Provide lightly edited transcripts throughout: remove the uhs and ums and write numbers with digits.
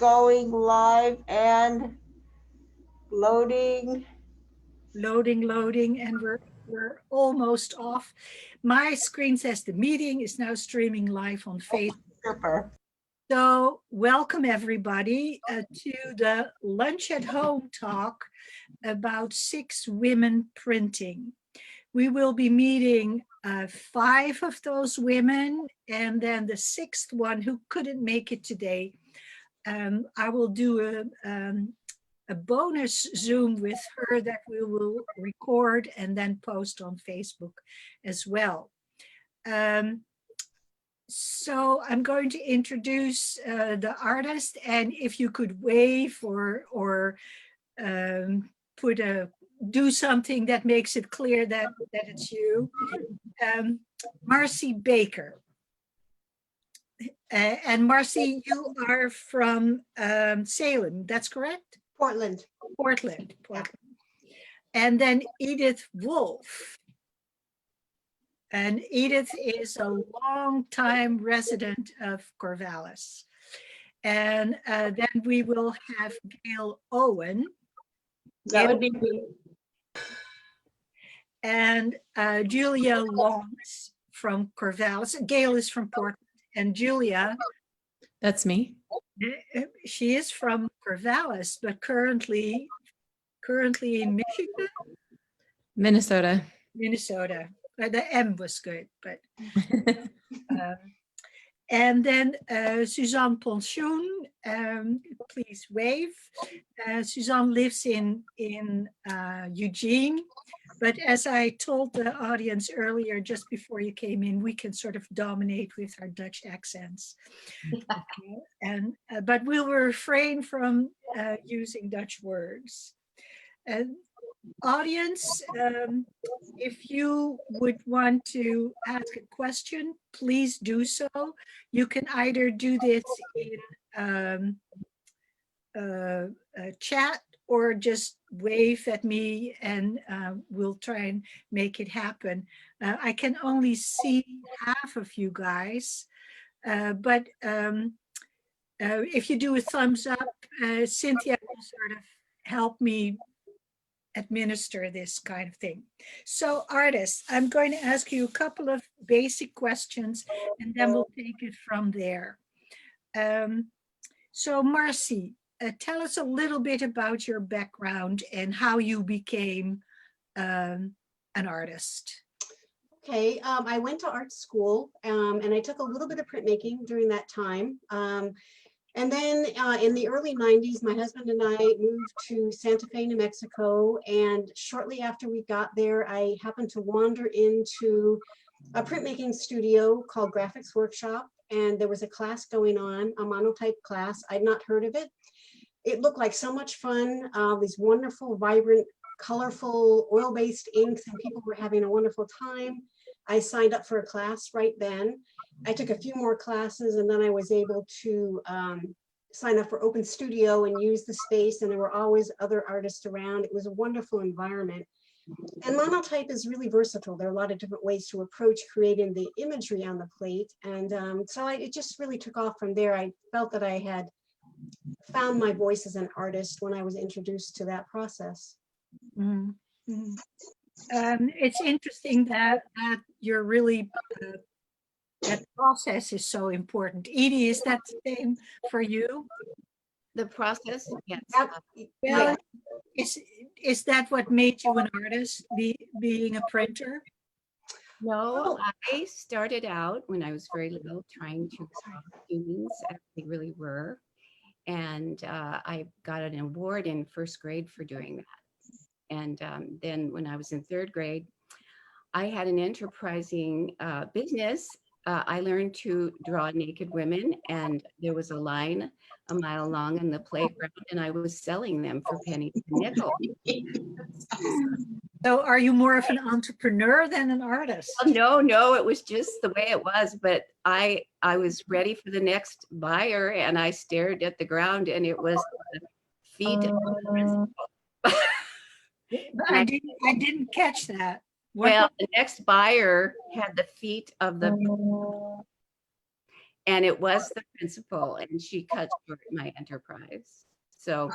going live and loading. Loading, and we're almost off. My screen says the meeting is now streaming live on Facebook. Super. So welcome everybody to the Lunch at Home talk about 6 women printing. We will be meeting 5 of those women, and then the 6th one who couldn't make it today. I will do a bonus Zoom with her that we will record and then post on Facebook as well. So I'm going to introduce the artist, and if you could wave or do something that makes it clear that it's you. Marcy Baker. And Marcy, you are from Salem, that's correct? Portland. Portland. And then Edith Wolfe. And Edith is a long-time resident of Corvallis. And then we will have Gail Owen. That would be me. And Julia Lont from Corvallis. Gail is from Portland. And Julia. That's me. She is from Corvallis, but currently in Michigan? Minnesota. The M was good, but and then Suzanne Ponchon, please wave. Suzanne lives in Eugene, but as I told the audience earlier, just before you came in, we can sort of dominate with our Dutch accents. Okay. And but we'll refrain from using Dutch words. Audience, if you would want to ask a question, please do so. You can either do this in a chat or just wave at me and we'll try and make it happen. I can only see half of you guys, but if you do a thumbs up, Cynthia will sort of help me administer this kind of thing. So artists, I'm going to ask you a couple of basic questions and then we'll take it from there. So Marcy, tell us a little bit about your background and how you became an artist. Okay, I went to art school and I took a little bit of printmaking during that time. And then in the early 90s, my husband and I moved to Santa Fe, New Mexico. And shortly after we got there, I happened to wander into a printmaking studio called Graphics Workshop. And there was a class going on, a monotype class. I'd not heard of it. It looked like so much fun, these wonderful, vibrant, colorful, oil-based inks, and people were having a wonderful time. I signed up for a class right then. I took a few more classes and then I was able to sign up for Open Studio and use the space, and there were always other artists around. It was a wonderful environment. And monotype is really versatile. There are a lot of different ways to approach creating the imagery on the plate. And so it just really took off from there. I felt that I had found my voice as an artist when I was introduced to that process. Mm-hmm. It's interesting that you're really, that process is so important. Edie, is that the same for you? The process, yes. Well, is that what made you an artist, being a printer? No, I started out when I was very little trying to draw humans as they really were. And I got an award in first grade for doing that. And then when I was in third grade, I had an enterprising business. I learned to draw naked women, and there was a line a mile long in the playground, and I was selling them for pennies and nickels. So are you more of an entrepreneur than an artist? Well, no, it was just the way it was. But I was ready for the next buyer, and I stared at the ground, and it was the feet of the principal. I didn't catch that. Well, the next buyer had the feet of the And it was the principal, and she cut short my enterprise. So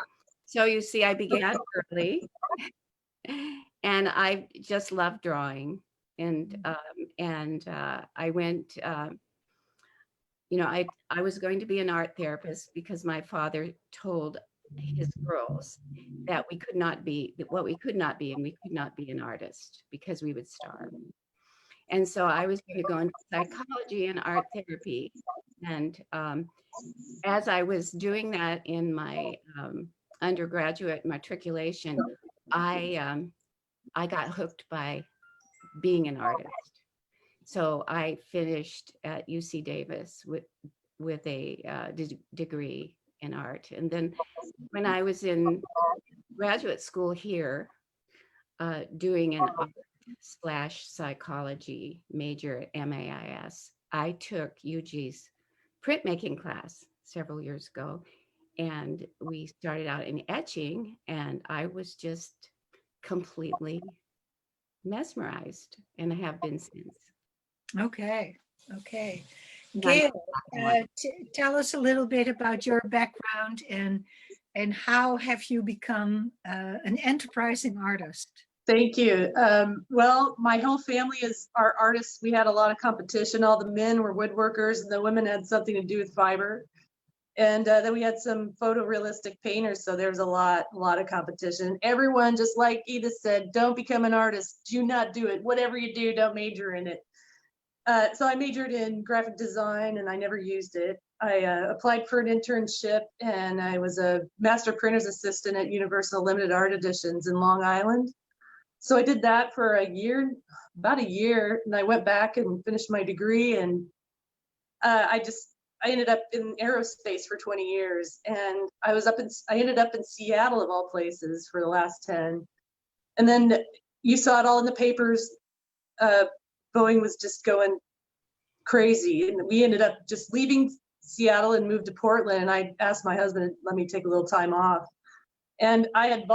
you see, I began early, and I just loved drawing. And I went. I was going to be an art therapist because my father told his girls that we could not be what we could not be, and we could not be an artist because we would starve. And so I was going to go into psychology and art therapy. And as I was doing that in my undergraduate matriculation, I got hooked by being an artist. So I finished at UC Davis with a degree in art. And then when I was in graduate school here, doing an art/psychology major at MAIS, I took Yuji's printmaking class several years ago, and we started out in etching, and I was just completely mesmerized, and I have been since. Okay. Gail, tell us a little bit about your background and how have you become an enterprising artist? Thank you. Well, my whole family are artists. We had a lot of competition. All the men were woodworkers and the women had something to do with fiber. And then we had some photorealistic painters. So there's a lot of competition. Everyone, just like Edith said, don't become an artist. Do not do it. Whatever you do, don't major in it. So I majored in graphic design and I never used it. I applied for an internship and I was a master printer's assistant at Universal Limited Art Editions in Long Island. So I did that for about a year, and I went back and finished my degree, and I ended up in aerospace for 20 years, and I ended up in Seattle of all places for the last 10. And then you saw it all in the papers. Boeing was just going crazy, and we ended up just leaving Seattle and moved to Portland. And I asked my husband to let me take a little time off, and I have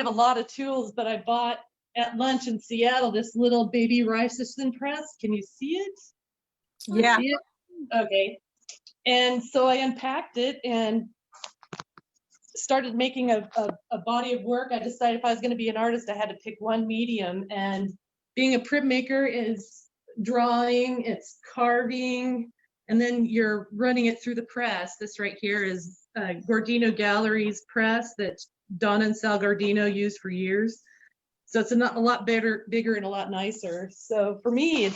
a lot of tools, but I bought at lunch in Seattle this little baby Rice-Assistant press. Can you see it? Yeah. See it? Okay. And so I unpacked it and started making a body of work. I decided if I was going to be an artist, I had to pick one medium. And being a printmaker is drawing, it's carving, and then you're running it through the press. This right here is Gordino Gallery's press that Donna and Sal Gardino used for years. So it's a lot bigger and a lot nicer. So for me, it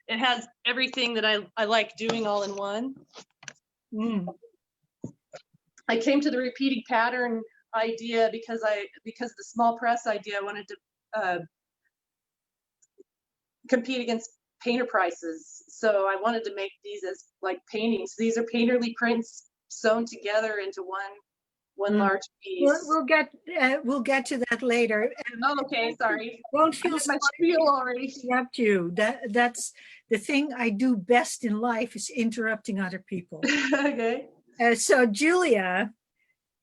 has everything that I like doing all in one. I came to the repeating pattern idea because the small press idea, I wanted to compete against painter prices. So I wanted to make these as like paintings. These are painterly prints sewn together into one large piece. We'll get to that later. Oh, okay, sorry. Don't feel my spiel already. Interrupt you. That's the thing I do best in life, is interrupting other people. Okay. So Julia,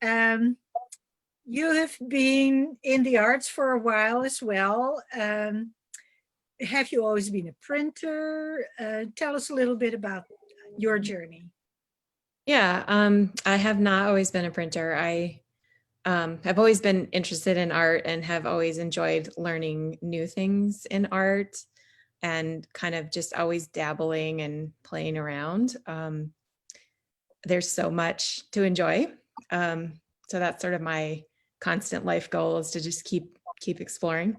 you have been in the arts for a while as well. Have you always been a printer? Tell us a little bit about your journey. Yeah, I have not always been a printer. I have always been interested in art and have always enjoyed learning new things in art and kind of just always dabbling and playing around. There's so much to enjoy. So that's sort of my constant life goal, is to just keep exploring.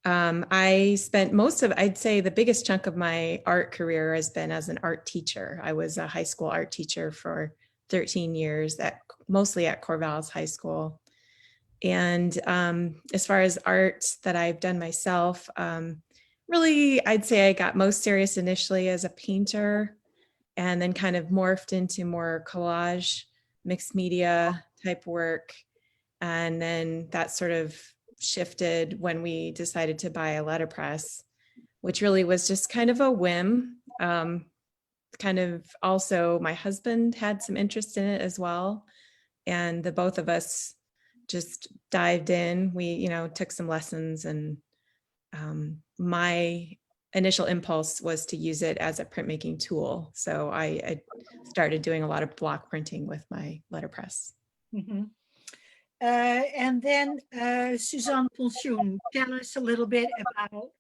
I spent I'd say the biggest chunk of my art career has been as an art teacher. I was a high school art teacher for 13 years, mostly at Corvallis High School. And as far as art that I've done myself, really, I'd say I got most serious initially as a painter, and then kind of morphed into more collage, mixed media type work. And then that sort of shifted when we decided to buy a letterpress, which really was just kind of a whim. Kind of also my husband had some interest in it as well. And the both of us just dived in. We, took some lessons, and my initial impulse was to use it as a printmaking tool. So I started doing a lot of block printing with my letterpress. Mhm. And then Suzanne Ponchon, tell us a little bit about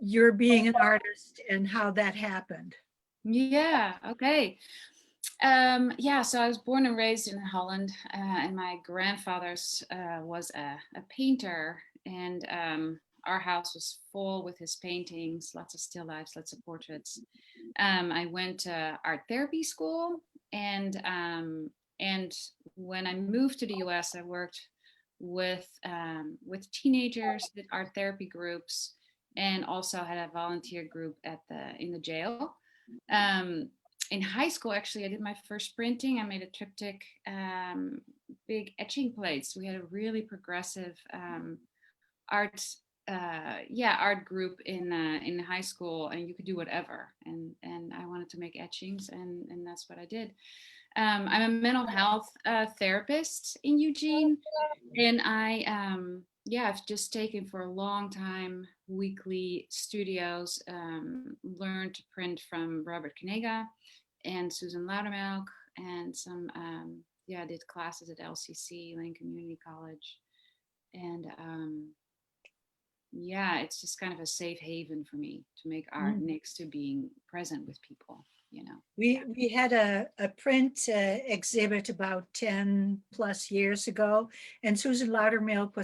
your being an artist and how that happened. Yeah, okay. Yeah, so I was born and raised in Holland, and my grandfather's was a painter, and our house was full with his paintings, lots of still lifes, lots of portraits. I went to art therapy school, and when I moved to the US, I worked with teenagers, did art therapy groups, and also had a volunteer group in the jail. In high school, actually, I did my first printing. I made a triptych, big etching plates. We had a really progressive art group in high school, and you could do whatever. And I wanted to make etchings, and that's what I did. I'm a mental health therapist in Eugene, and I've just taken for a long time weekly studios, learned to print from Robert Kanega and Susan Loudermilk, and some I did classes at LCC, Lane Community College, and it's just kind of a safe haven for me to make art next to being present with people. We had a print exhibit about 10 plus years ago, and Susan Loudermilk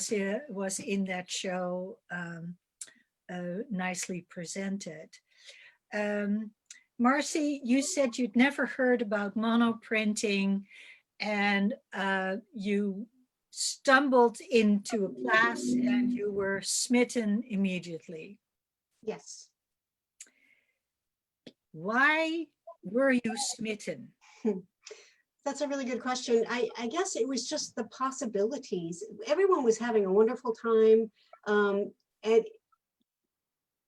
was in that show, nicely presented. Marcy, you said you'd never heard about monoprinting, and you stumbled into a class and you were smitten immediately. Yes. Why were you smitten? That's a really good question. I guess it was just the possibilities. Everyone was having a wonderful time. And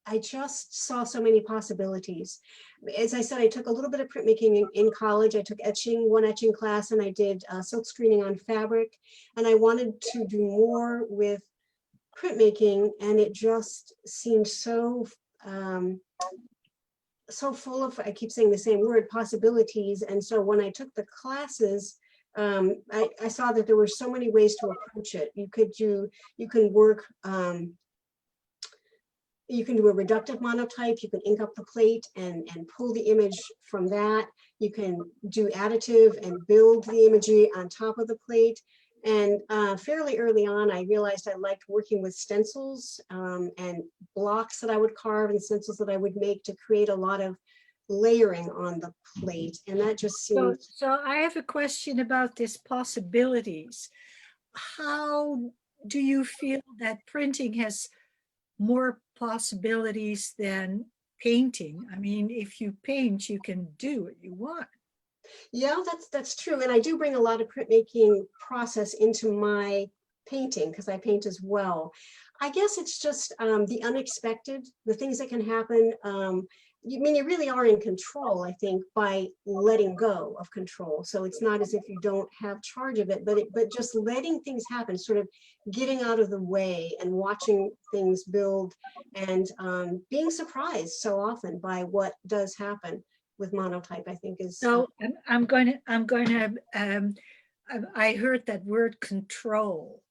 I just saw so many possibilities. As I said, I took a little bit of printmaking in college. I took one etching class, and I did silk screening on fabric. And I wanted to do more with printmaking, and it just seemed so full of, I keep saying the same word, possibilities. And so when I took the classes, I saw that there were so many ways to approach it. You can work, you can do a reductive monotype, you can ink up the plate and pull the image from that. You can do additive and build the imagery on top of the plate. And fairly early on, I realized I liked working with stencils and blocks that I would carve and stencils that I would make to create a lot of layering on the plate. And that just seemed... So I have a question about these possibilities. How do you feel that printing has more possibilities than painting? I mean, if you paint, you can do what you want. Yeah, that's true. And I do bring a lot of printmaking process into my painting because I paint as well. I guess it's just the unexpected, the things that can happen. You really are in control, I think, by letting go of control. So it's not as if you don't have charge of it, but just letting things happen, sort of getting out of the way and watching things build, and being surprised so often by what does happen with monotype, I think is. So I heard that word control,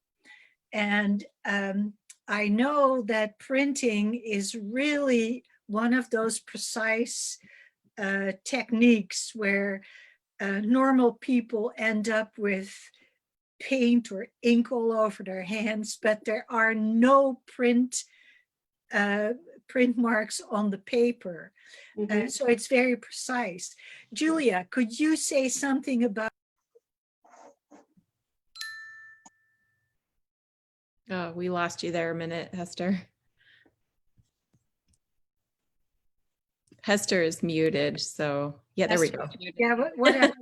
and I know that printing is really one of those precise techniques where normal people end up with paint or ink all over their hands, but there are no print marks on the paper. So it's very precise. Julia, could you say something about? Oh, we lost you there a minute, Hester. Hester is muted, so yeah, there we go. Yeah, whatever.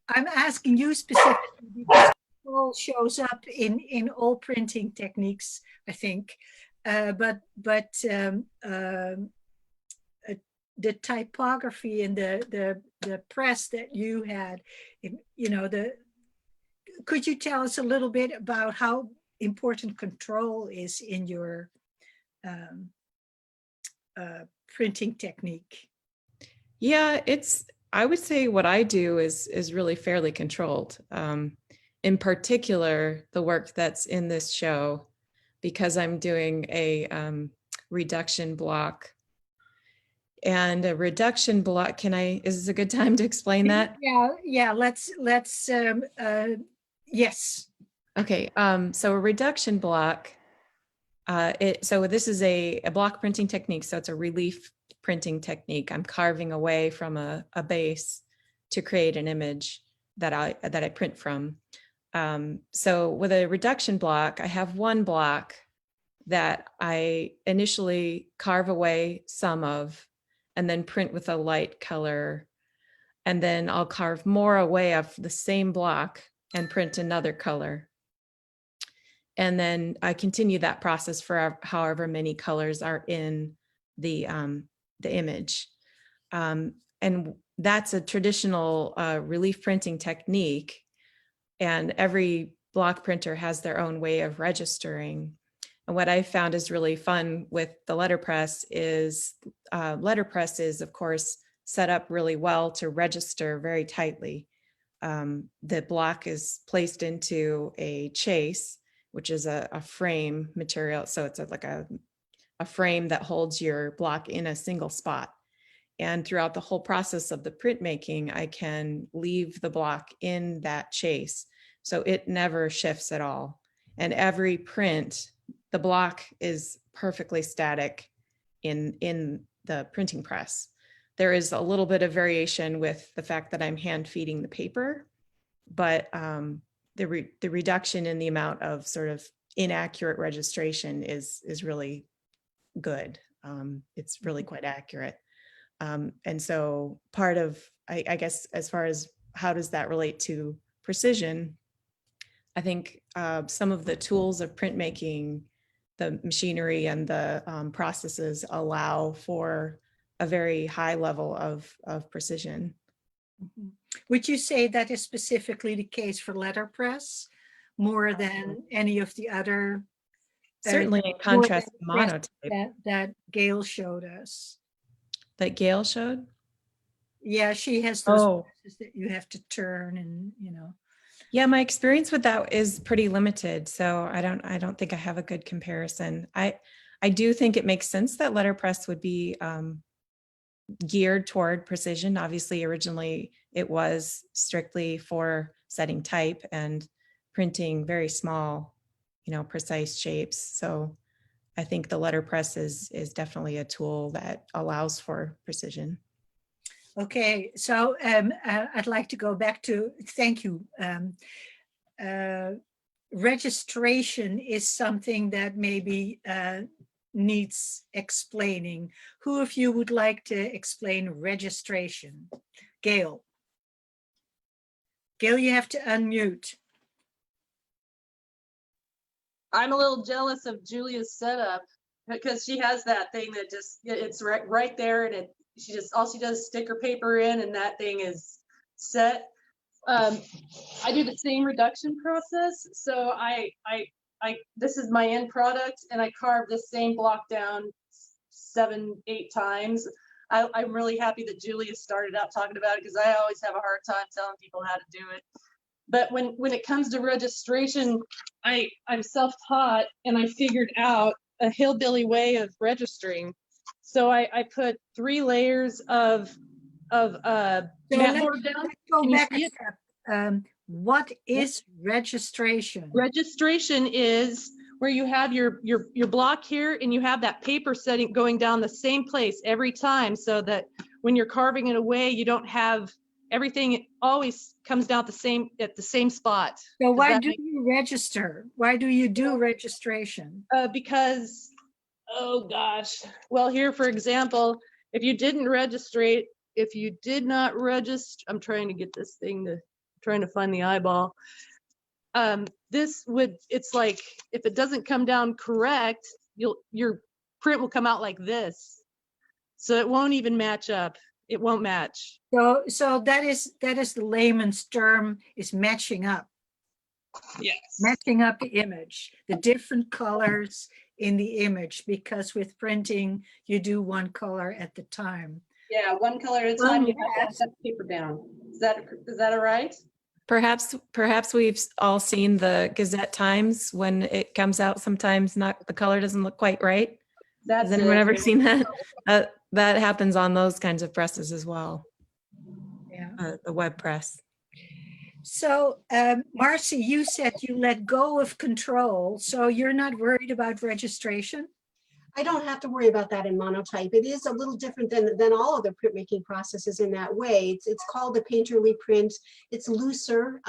I'm asking you specifically because control shows up in all printing techniques, I think. But the typography and the press that you had, could you tell us a little bit about how important control is in your printing technique? Yeah, I would say what I do is really fairly controlled. In particular, the work that's in this show, because I'm doing a reduction block. And a reduction block, is this a good time to explain that? Yeah, let's, yes. Okay, so a reduction block, so this is a block printing technique, so it's a relief printing technique. I'm carving away from a base to create an image that I print from. So with a reduction block, I have one block that I initially carve away some of, and then print with a light color. And then I'll carve more away of the same block and print another color. And then I continue that process for however many colors are in the image. And that's a traditional relief printing technique. And every block printer has their own way of registering. And what I found is really fun with the letterpress is of course, set up really well to register very tightly. The block is placed into a chase, which is a frame material. So it's like a frame that holds your block in a single spot. And throughout the whole process of the printmaking, I can leave the block in that chase. So it never shifts at all. And every print, the block is perfectly static in the printing press. There is a little bit of variation with the fact that I'm hand feeding the paper, but the reduction in the amount of sort of inaccurate registration is really good. It's really quite accurate. And so part of, I guess, as far as how does that relate to precision, I think some of the tools of printmaking, the machinery and the processes allow for a very high level of precision. Mm-hmm. Would you say that is specifically the case for letterpress more than any of the other? Certainly in contrast to Monotype. That Gail showed us. That Gail showed? Yeah, she has those presses that you have to turn and, Yeah, my experience with that is pretty limited. So I don't think I have a good comparison. I do think it makes sense that letterpress would be geared toward precision. Obviously, originally it was strictly for setting type and printing very small, precise shapes. So I think the letterpress is definitely a tool that allows for precision. Okay, so I'd like to go back to, thank you. Registration is something that maybe needs explaining. Who of you would like to explain registration? Gail. Gail, you have to unmute. I'm a little jealous of Julia's setup because she has that thing that just, it's right there, and all she does is stick her paper in and that thing is set. I do the same reduction process. So this is my end product, and I carve this same block down 7-8 times. I'm really happy that Julia started out talking about it because I always have a hard time telling people how to do it. But when it comes to registration, I'm self-taught, and I figured out a hillbilly way of registering. So I put 3 layers of So let's go back a step. What is registration? Registration is where you have your block here, and you have that paper setting going down the same place every time, so that when you're carving it away, you don't have everything always comes down at the same spot. So why do you register? Why do you do registration? Because, oh gosh, well, here, for example, if you did not register, I'm trying to get this thing trying to find the eyeball. It's like, if it doesn't come down correct, your print will come out like this. So it won't even match up. It won't match. So that is the layman's term, is matching up. Yes. messing up the image, the different colors in the image, because with printing, you do one color at the time. Yeah, one color at a Well, time. You have yes. to set the paper down. Is that all right? Perhaps we've all seen the Gazette Times when it comes out. Sometimes not the color doesn't look quite right. That's Has anyone it. ever seen that? That happens on those kinds of presses as well. Yeah. The web press. So, Marcy, you said you let go of control, so you're not worried about registration? I don't have to worry about that in Monotype. It is a little different than all other printmaking processes in that way. It's called a painterly print. It's looser.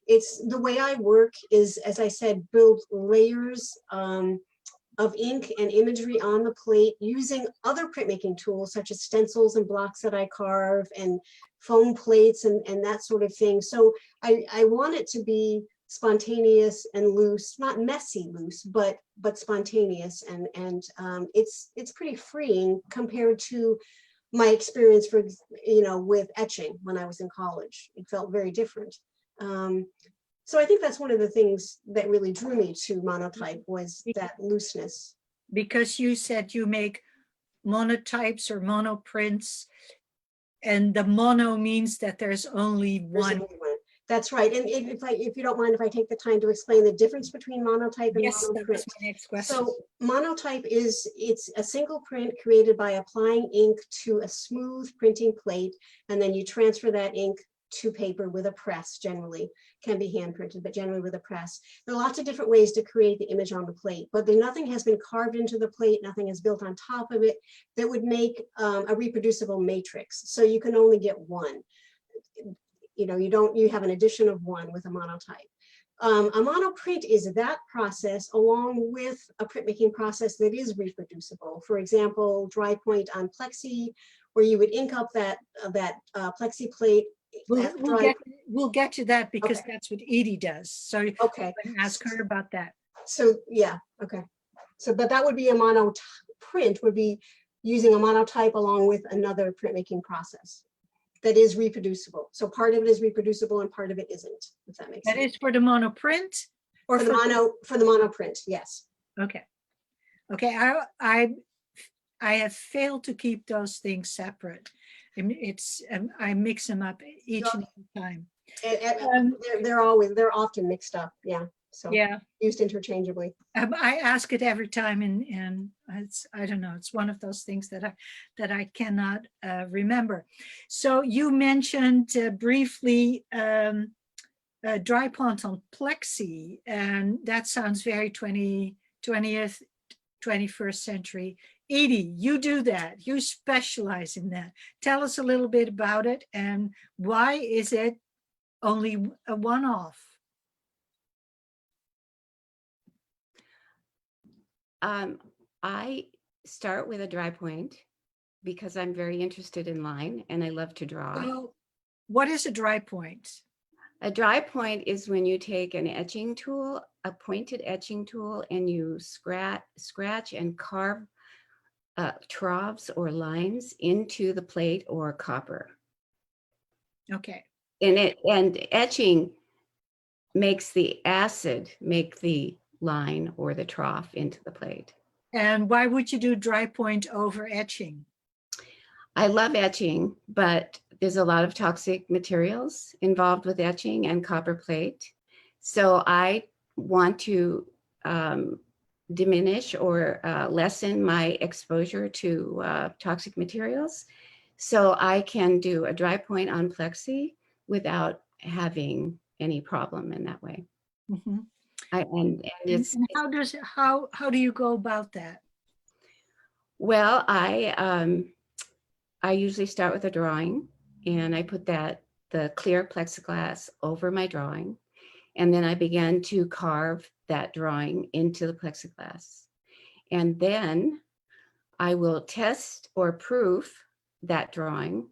It's the way I work is, as I said, build layers of ink and imagery on the plate using other printmaking tools such as stencils and blocks that I carve and foam plates and that sort of thing. So I want it to be spontaneous and loose, not messy loose, but spontaneous, and it's pretty freeing compared to my experience with etching when I was in college. It felt very different. So I think that's one of the things that really drew me to Monotype was that looseness. Because you said you make monotypes or monoprints, and the mono means that there's only There's one. only one. That's right. And if you don't mind, if I take the time to explain the difference between Monotype and Yes, that was monoprint. my next question. So Monotype it's a single print created by applying ink to a smooth printing plate, and then you transfer that ink to paper with a press. Generally can be hand printed, but generally with a press. There are lots of different ways to create the image on the plate, but nothing has been carved into the plate, nothing is built on top of it that would make a reproducible matrix. So you can only get one. You have an addition of one with a Monotype. A monoprint is that process along with a printmaking process that is reproducible. For example, dry point on plexi, where you would ink up that plexi plate. We'll get to that because Okay. that's what Edie does. So Okay. I'm gonna ask her about that. So yeah, okay. So but that would be a monoprint, would be using a Monotype along with another printmaking process that is reproducible. So part of it is reproducible and part of it isn't, if that makes That sense. is for the monoprint or For the monoprint, yes. Okay. Okay, I have failed to keep those things separate. I mix them up each and every time. And they're often mixed up, yeah. So Yeah, used interchangeably. I ask it every time, and I don't know. It's one of those things that I cannot remember. So you mentioned briefly dry point on plexi, and that sounds very 20th, 21st century. Edie, you do that. You specialize in that. Tell us a little bit about it, and why is it only a one-off? I start with a dry point because I'm very interested in line and I love to draw. Well, what is a dry point? A dry point is when you take an etching tool, a pointed etching tool, and you scratch and carve troughs or lines into the plate or copper. Okay. And etching makes the acid make the line or the trough into the plate. And why would you do dry point over etching? I love etching, but there's a lot of toxic materials involved with etching and copper plate. So I want to diminish or lessen my exposure to toxic materials. So I can do a dry point on plexi without having any problem in that way. Mm-hmm. And it's how do you go about that? well, I usually start with a drawing and I put the clear plexiglass over my drawing. And then I began to carve that drawing into the plexiglass. And then I will test or proof that drawing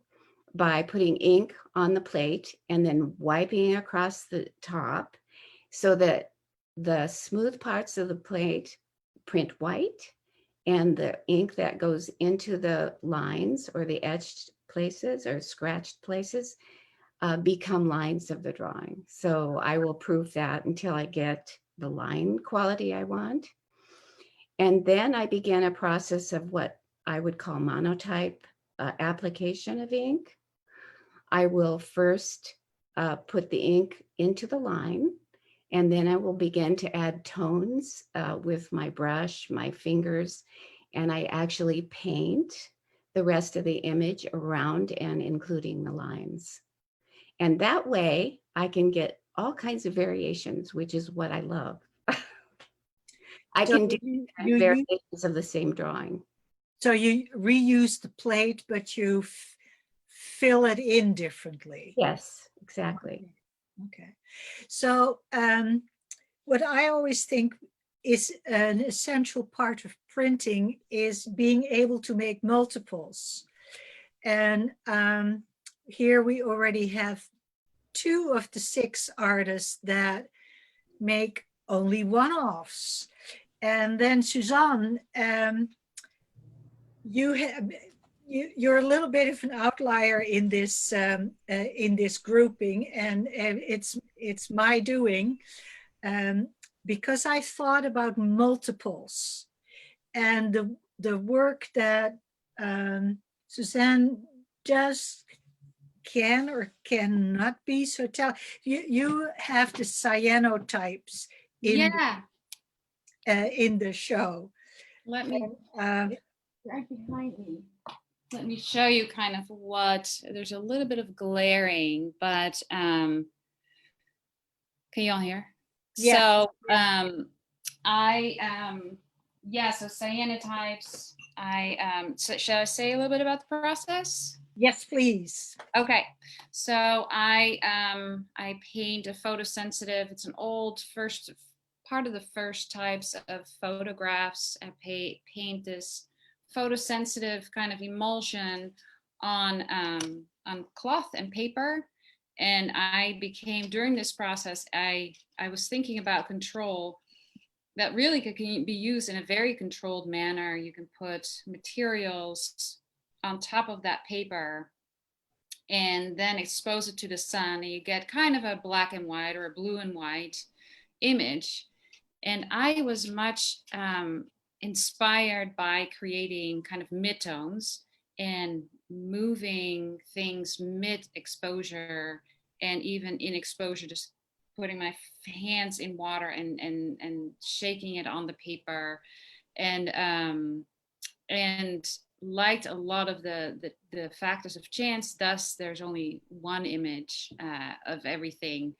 by putting ink on the plate and then wiping across the top so that the smooth parts of the plate print white and the ink that goes into the lines or the etched places or scratched places become lines of the drawing. So I will proof that until I get the line quality I want. And then I began a process of what I would call monotype application of ink. I will first put the ink into the line, and then I will begin to add tones with my brush, my fingers, and I actually paint the rest of the image around and including the lines. And that way I can get all kinds of variations, which is what I love. I So can do you variations of the same drawing. So you reuse the plate, but you fill it in differently. Yes, exactly. Okay. So what I always think is an essential part of printing is being able to make multiples. And here we already have 2 of the 6 artists that make only one-offs. And then Suzanne, you're a little bit of an outlier in this grouping, and it's my doing, because I thought about multiples and the work that Suzanne does can or cannot be. So tell you have the cyanotypes in the show. Let me right behind me. Let me show you kind of what, there's a little bit of glaring, but can you all hear? Yeah. So so cyanotypes, so shall I say a little bit about the process? Yes, please. Okay, so I paint a photosensitive, it's an old part of the first types of photographs. I paint this photosensitive kind of emulsion on cloth and paper. And I became, during this process, I was thinking about control that really could be used in a very controlled manner. You can put materials on top of that paper and then expose it to the sun, and you get kind of a black and white or a blue and white image. And I was much inspired by creating kind of midtones and moving things mid-exposure and even in exposure, just putting my hands in water and shaking it on the paper, and liked a lot of the factors of chance. Thus, there's only one image of everything.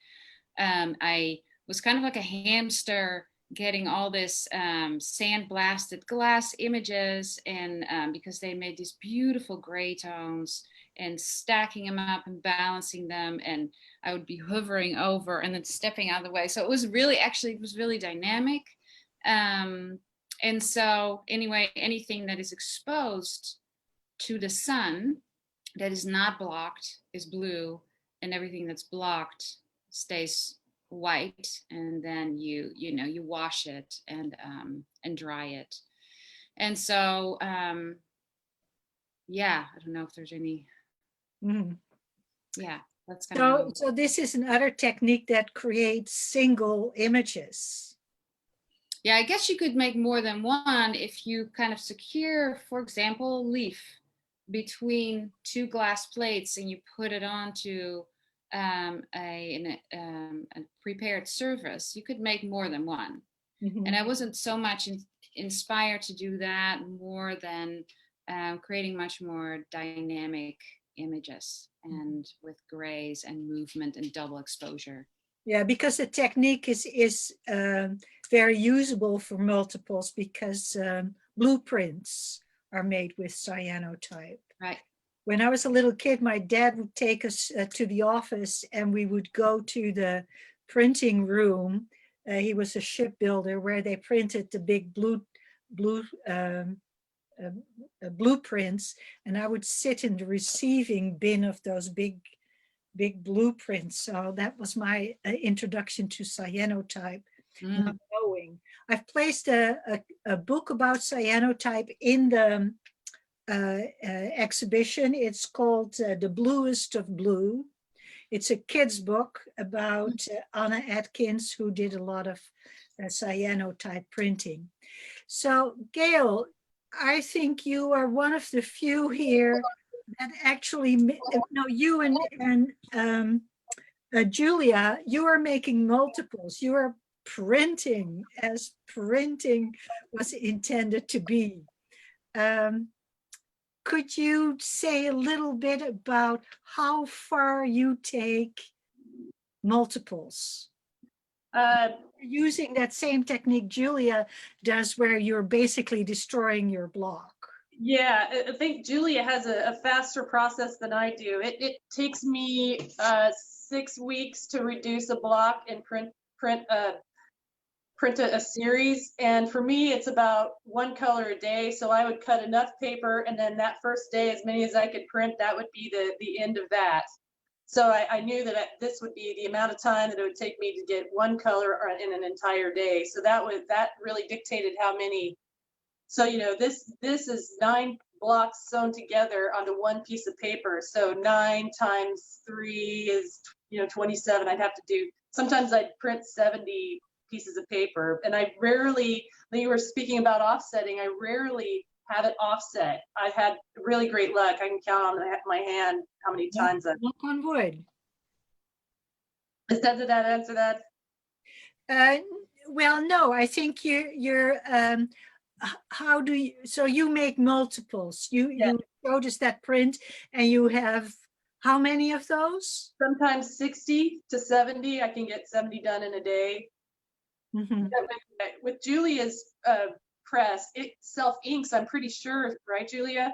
I was kind of like a hamster getting all this sandblasted glass images, and because they made these beautiful gray tones, and stacking them up and balancing them, and I would be hovering over and then stepping out of the way. So it was really, actually, it was really dynamic. And so anyway, anything that is exposed to the sun that is not blocked is blue, and everything that's blocked stays white. And then you wash it and dry it. And so yeah, I don't know if there's any. Yeah, that's kind of. So this is another technique that creates single images. Yeah, I guess you could make more than one if you kind of secure, for example, a leaf between 2 glass plates and you put it onto a prepared surface. You could make more than one. And I wasn't so much inspired to do that, more than creating much more dynamic images and with grays and movement and double exposure. Yeah, because the technique is very usable for multiples, because blueprints are made with cyanotype. Right. When I was a little kid, my dad would take us to the office, and we would go to the printing room. He was a shipbuilder, where they printed the big blueprints, and I would sit in the receiving bin of those big blueprints. So that was my introduction to cyanotype, not knowing. I've placed a book about cyanotype in the exhibition. It's called The Bluest of Blue. It's a kid's book about Anna Atkins, who did a lot of cyanotype printing. So Gail, I think you are one of the few here that actually, no, you and Julia, you are making multiples. You are printing as printing was intended to be. Could you say a little bit about how far you take multiples? Using that same technique Julia does, where you're basically destroying your block. Yeah, I think Julia has a faster process than I do. It takes me 6 weeks to reduce a block and print a series. And for me, it's about 1 color a day. So I would cut enough paper, and then that first day, as many as I could print, that would be the end of that. So I knew that this would be the amount of time that it would take me to get 1 color in an entire day. So that really dictated how many. So, you know, this is 9 blocks sewn together onto 1 piece of paper. So 9 times 3 is, 27. I'd have to do, sometimes I'd print 70 pieces of paper. And I rarely, when you were speaking about offsetting, I rarely have it offset. I've had really great luck. I can count on my hand how many times I've. Knock on wood. Did that answer that? Well, no, I think you're how do you, so you make multiples. You showed us that print, and you have how many of those? Sometimes 60 to 70. I can get 70 done in a day. Mm-hmm. With Julia's press, it self-inks, I'm pretty sure, right, Julia?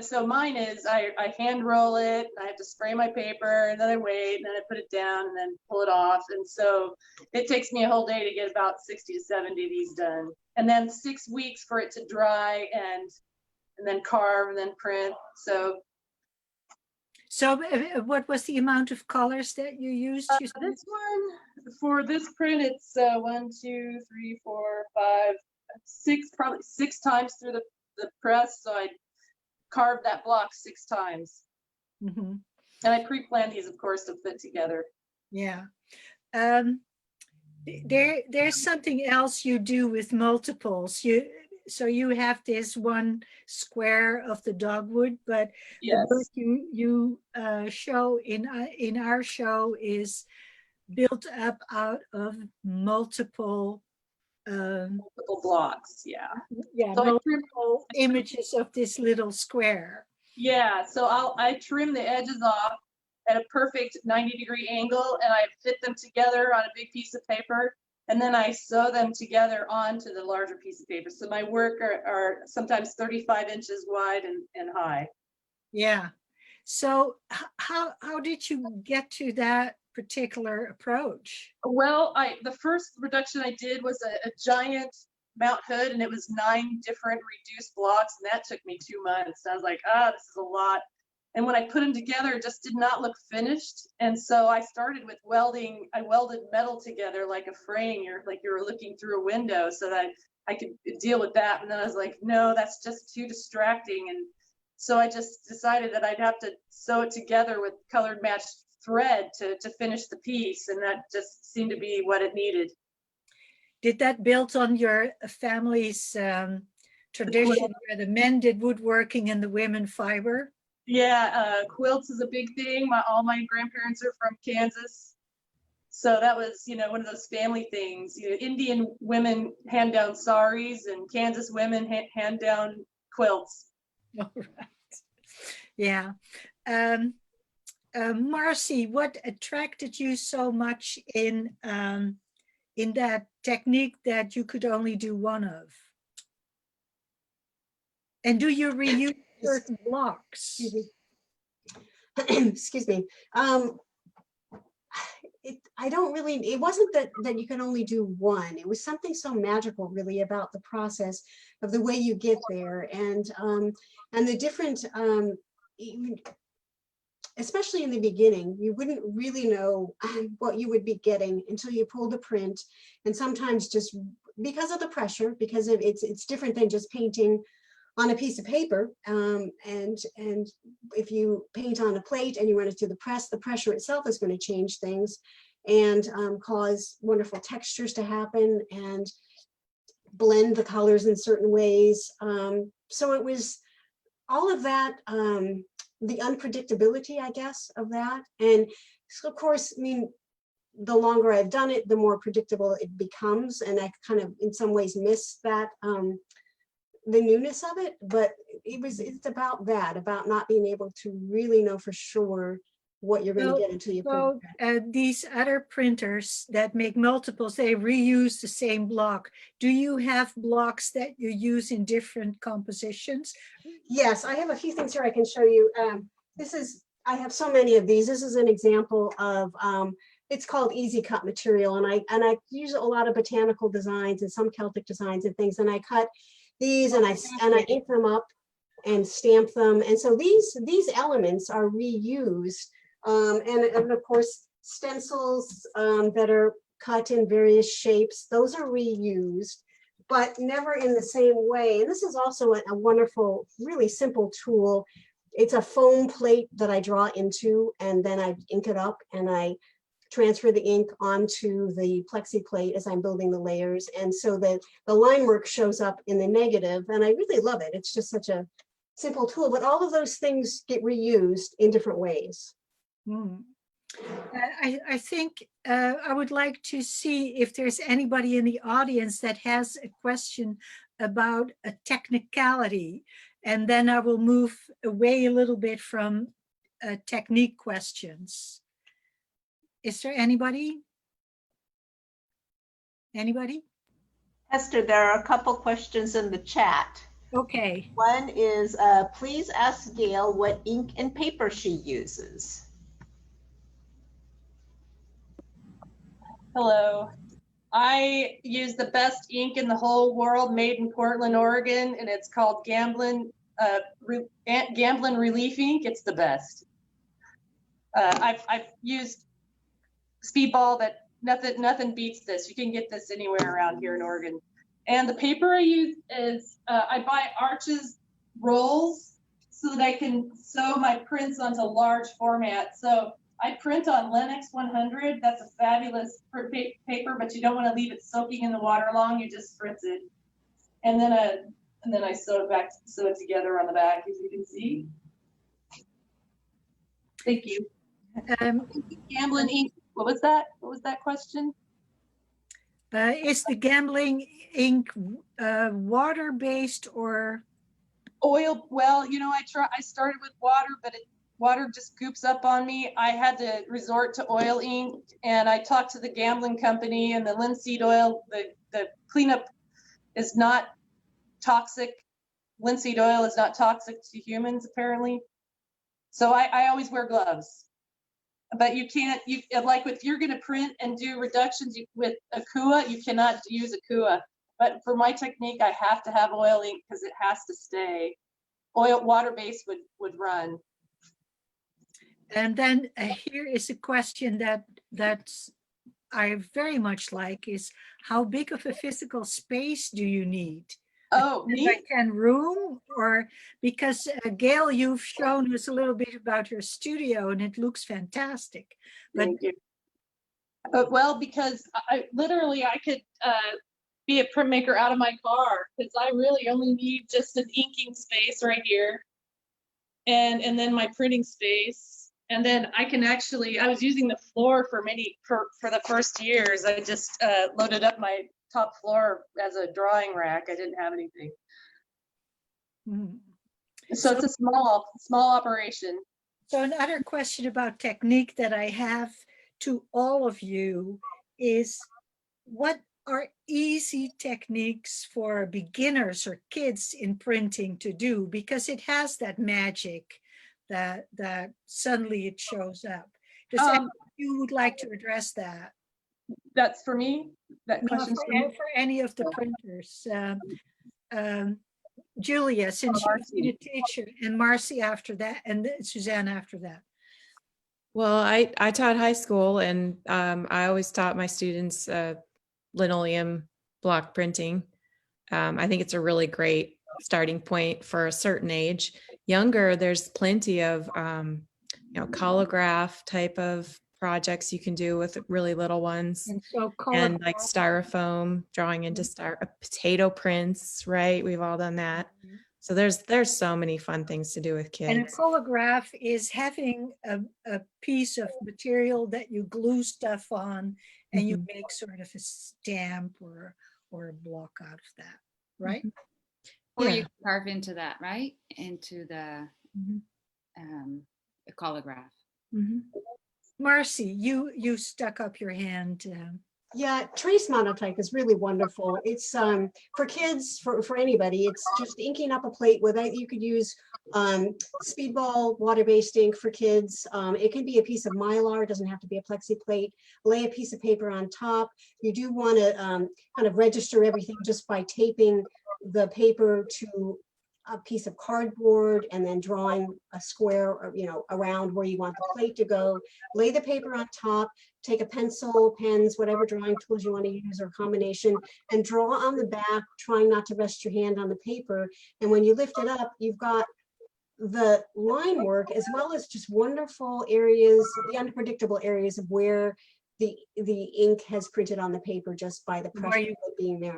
So mine is, I hand roll it, and I have to spray my paper, and then I wait, and then I put it down, and then pull it off. And so it takes me a whole day to get about 60 to 70 of these done. And then 6 weeks for it to dry, and then carve, and then print. So what was the amount of colors that you used? this one, for this print, it's 1, 2, 3, 4, 5, 6, probably 6 times through the press. So I carved that block 6 times. Mm-hmm. And I pre-planned these, of course, to fit together. Yeah. There's something else you do with multiples. So you have this 1 square of the dogwood, but Yes. the work you show in our show is built up out of multiple Blocks, yeah. Yeah, So multiple images of this little square. Yeah, so I trim the edges off at a perfect 90-degree angle, and I fit them together on a big piece of paper, and then I sew them together onto the larger piece of paper. So my work are sometimes 35 inches wide and high. Yeah. So how did you get to that particular approach? Well, the first reduction I did was a giant Mount Hood, and it was 9 different reduced blocks, and that took me 2 months. I was like, this is a lot. And when I put them together, it just did not look finished. And so I started with welding. I welded metal together like a frame. You were looking through a window, so that I could deal with that. And then I was like, no, that's just too distracting. And so I just decided that I'd have to sew it together with colored matched thread to finish the piece. And that just seemed to be what it needed. Did that build on your family's tradition where the men did woodworking and the women fiber? Yeah, quilts is a big thing. All my grandparents are from Kansas. So that was, one of those family things. Indian women hand down saris, and Kansas women hand down quilts. All right. Yeah. Marcy, what attracted you so much in that technique that you could only do one of? And do you reuse certain blocks? Excuse me. It wasn't that you can only do one. It was something so magical really about the process of the way you get there, and the different, especially in the beginning, you wouldn't really know what you would be getting until you pulled the print. And sometimes just because of the pressure, because it's different than just painting on a piece of paper. And if you paint on a plate and you run it through the press, the pressure itself is going to change things and cause wonderful textures to happen and blend the colors in certain ways. So it was all of that, the unpredictability, I guess, of that. And so, of course, I mean, the longer I've done it, the more predictable it becomes. And I kind of, in some ways, miss that, the newness of it. But it's about that, about not being able to really know for sure what you're going to get until you So these other printers that make multiples, they reuse the same block. Do you have blocks that you use in different compositions? Yes, I have a few things here I can show you. I have so many of these. This is an example of, it's called easy cut material. And I use a lot of botanical designs and some Celtic designs and things. And I cut these and I ink them up and stamp them. And so these elements are reused. And of course, stencils that are cut in various shapes, those are reused, but never in the same way. And this is also a wonderful, really simple tool. It's a foam plate that I draw into, and then I ink it up and I transfer the ink onto the plexi plate as I'm building the layers. And so that the line work shows up in the negative, and I really love it. It's just such a simple tool, but all of those things get reused in different ways. I think I would like to see if there's anybody in the audience that has a question about a technicality, and then I will move away a little bit from technique questions. Is there anybody? Anybody? Hester, there are a couple questions in the chat. Okay. One is, please ask Gail what ink and paper she uses. Hello. I use the best ink in the whole world, made in Portland, Oregon, and it's called Gamblin Relief Ink. It's the best. I've used Speedball, but nothing beats this. You can get this anywhere around here in Oregon. And the paper I use is I buy Arches rolls so that I can sew my prints onto large format. So I print on Lennox 100. That's a fabulous paper, but you don't want to leave it soaking in the water long. You just spritz it, and then I sew it together on the back, as you can see. Thank you. Gambling ink. What was that? What was that question? Is the gambling ink water-based or oil? Well, you know, I started with water, but water just goops up on me. I had to resort to oil ink, and I talked to the gambling company, and the linseed oil, the cleanup is not toxic. Linseed oil is not toxic to humans, apparently. So I always wear gloves. But you can't, like if you're going to print and do reductions with Coucke, you cannot use Coucke. But for my technique, I have to have oil ink because it has to stay. Water-based would run. And then here is a question that I very much like is, how big of a physical space do you need? Oh, me? 10 room, or because Gail, you've shown us a little bit about your studio and it looks fantastic. But thank you. Well, because I could be a printmaker out of my car, because I really only need just an inking space right here, and then my printing space, and then I can actually. I was using the floor for the first years. I just loaded up my top floor as a drawing rack. I didn't have anything. So it's a small operation. So another question about technique that I have to all of you is, what are easy techniques for beginners or kids in printing to do? Because it has that magic that suddenly it shows up. Does anyone of you would like to address that? That's for me? That question's for me? For any of the printers. Julia, since you're the teacher, and Marcy after that, and Suzanne after that. Well, I taught high school, and I always taught my students linoleum block printing. I think it's a really great starting point for a certain age. Younger, there's plenty of, holograph type of projects you can do with really little ones. And so And like styrofoam, drawing into potato prints, right? We've all done that. So there's so many fun things to do with And a kids. holograph is having a piece of material that you glue stuff on, and you make sort of a stamp or a block out of that, right? Or Yeah. you carve into that, right? Into the holograph. Marcy, you stuck up your hand. Yeah, trace monotype is really wonderful. It's for kids, for anybody. It's just inking up a plate with it. You could use speedball water-based ink for kids. It can be a piece of mylar, it doesn't have to be a plexi plate. Lay a piece of paper on top. You do want to kind of register everything just by taping the paper to a piece of cardboard and then drawing a square or, around where you want the plate to go. Lay the paper on top, take a pencil, pens, whatever drawing tools you want to use or combination, and draw on the back, trying not to rest your hand on the paper. And when you lift it up, you've got the line work as well as just wonderful areas, the unpredictable areas of where the ink has printed on the paper just by the pressure of it being there.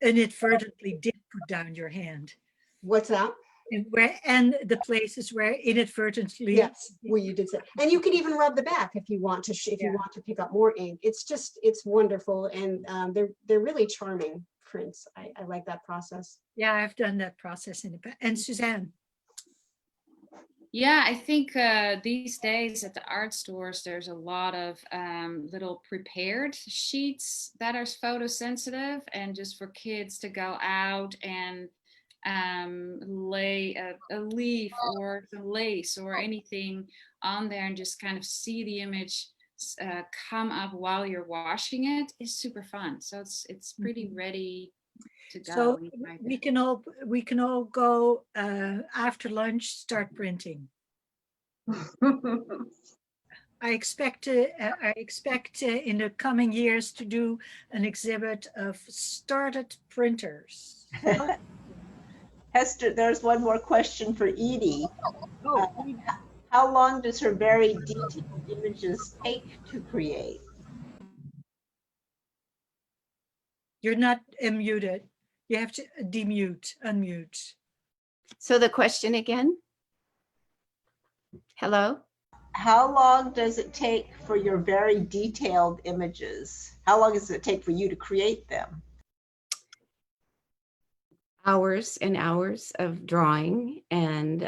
Inadvertently did put down your hand. What's that? And the places where inadvertently. Yes, where you did say, and you can even rub the back if you want to, you want to pick up more ink. It's wonderful, and they're really charming prints. I like that process. Yeah, I've done that process in the past. And Suzanne. Yeah, I think these days at the art stores, there's a lot of little prepared sheets that are photosensitive and just for kids to go out and lay a leaf or some lace or anything on there and just kind of see the image come up while you're washing it is super fun. So it's pretty ready to go. So we can all go after lunch, start printing. I expect in the coming years to do an exhibit of started printers. Hester, there's one more question for Edie. Oh, How long does her very detailed images take to create? you're not unmuted. You have to unmute. So the question again? Hello? How long does it take for your very detailed images? How long does it take for you to create them? Hours and hours of drawing. And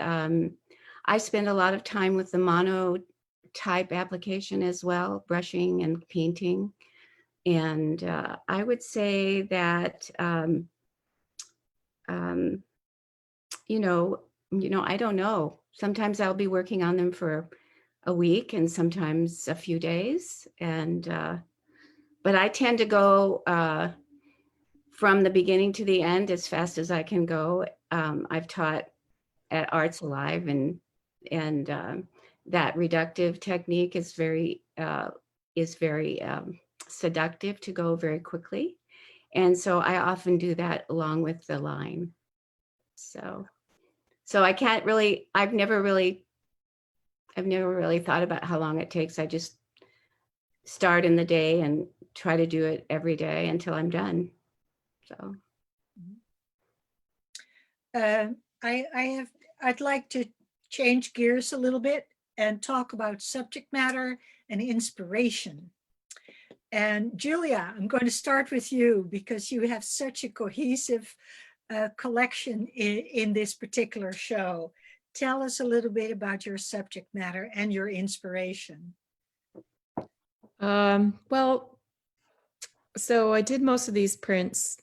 I spend a lot of time with the Monotype application as well, brushing and painting. And I would say that, I don't know. Sometimes I'll be working on them for a week and sometimes a few days. And, but I tend to go from the beginning to the end as fast as I can go. I've taught at Arts Alive, and that reductive technique is very seductive to go very quickly. And so I often do that along with the line. So I can't really, I've never really thought about how long it takes. I just start in the day and try to do it every day until I'm done. So I'd like to change gears a little bit and talk about subject matter and inspiration. And Julia, I'm going to start with you because you have such a cohesive collection in this particular show. Tell us a little bit about your subject matter and your inspiration. Well, so I did most of these prints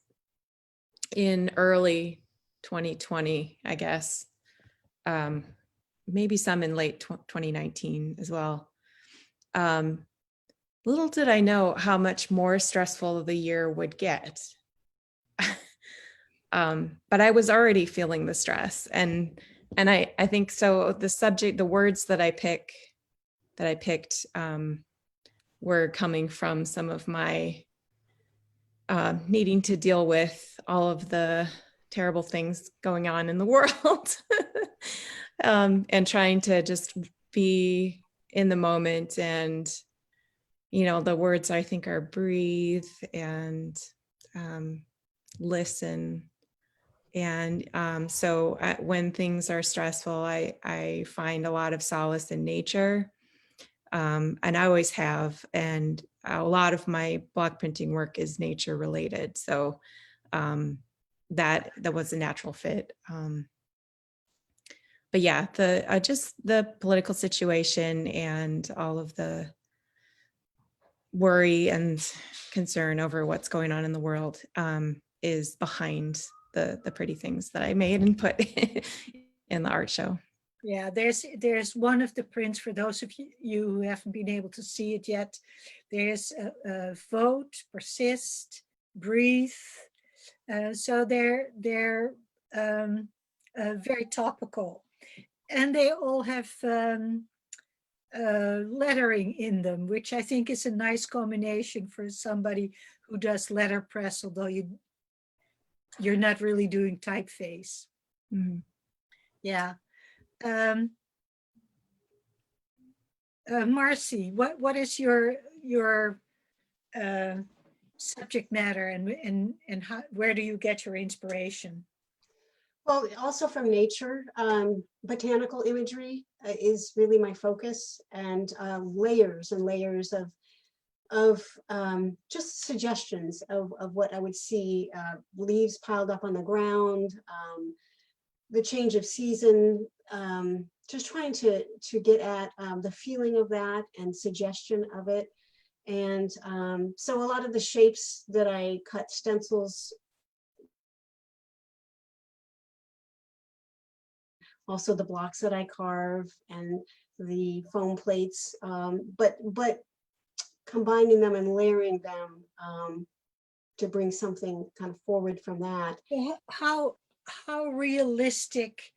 in early 2020, I guess. Maybe some in late 2019 as well. Little did I know how much more stressful the year would get. But I was already feeling the stress, and I think so. The words that I picked were coming from some of my needing to deal with all of the terrible things going on in the world. And trying to just be in the moment. And, you know, the words I think are breathe and listen. And so when things are stressful, I find a lot of solace in nature. And I always have. And a lot of my block printing work is nature related. So that was a natural fit. But yeah, just the political situation and all of the worry and concern over what's going on in the world is behind the pretty things that I made and put in the art show. Yeah, there's one of the prints for those of you who haven't been able to see it yet. There's vote, persist, breathe. So they're very topical, and they all have lettering in them, which I think is a nice combination for somebody who does letterpress, although you're not really doing typeface. Mm-hmm. Yeah. Marcy, what is your subject matter, and where do you get your inspiration? Well, also from nature, botanical imagery is really my focus, and layers and layers of just suggestions of what I would see, leaves piled up on the ground, the change of season, just trying to get at the feeling of that and suggestion of it. And so a lot of the shapes that I cut stencils, also the blocks that I carve and the foam plates, but combining them and layering them to bring something kind of forward from that. How realistic